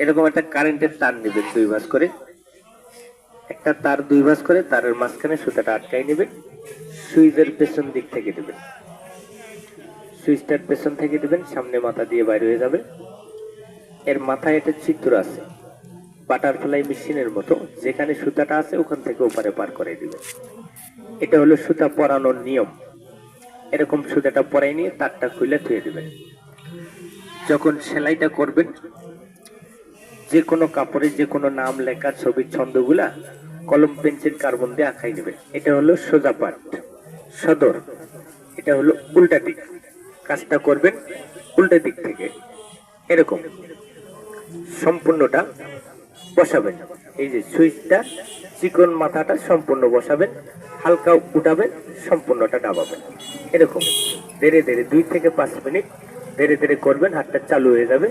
এরকম একটা কারেন্টের তার নেবেন 2 ভাঁজ করে, একটা তার 2 ভাঁজ করে তারের মাঝখানে সুতাটা আটকাই নেবেন, সুইচের পেছন দিক থেকে দেবেন, সুইচটার পেছন থেকে দেবেন, সামনে মাথা দিয়ে বাইরে হয়ে যাবে। এর মাথায় একটা চিত্র আছে বাটারফ্লাই মেশিনের মতো, যেখানে সুতাটা আছে ওখান থেকে ওপারে পার করে দিবেন। এটা হলো সুতা পরানোর নিয়ম। এরকম সুতাটা পরাই নিয়ে তারটা খুলে ধুয়ে দিবেন। যখন সেলাইটা করবেন যে কোনো কাপড়ে যে কোনো নাম লেখা ছবির ছন্দগুলা কলম পেন্সিল কার্বন দিয়ে আঁকাই নেবেন। এটা হলো সোজা পাট সদর, এটা হলো উল্টা দিক। কাজটা করবেন উল্টা দিক থেকে, এরকম সম্পূর্ণটা বসাবেন। এই যে সুইচটা চিকন মাথাটা সম্পূর্ণ বসাবেন, হালকা উঠাবেন, সম্পূর্ণটা ডাবাবেন। এরকম ধীরে ধীরে 2 থেকে 5 মিনিট ধীরে ধীরে করবেন, হাতটা চালু হয়ে যাবে।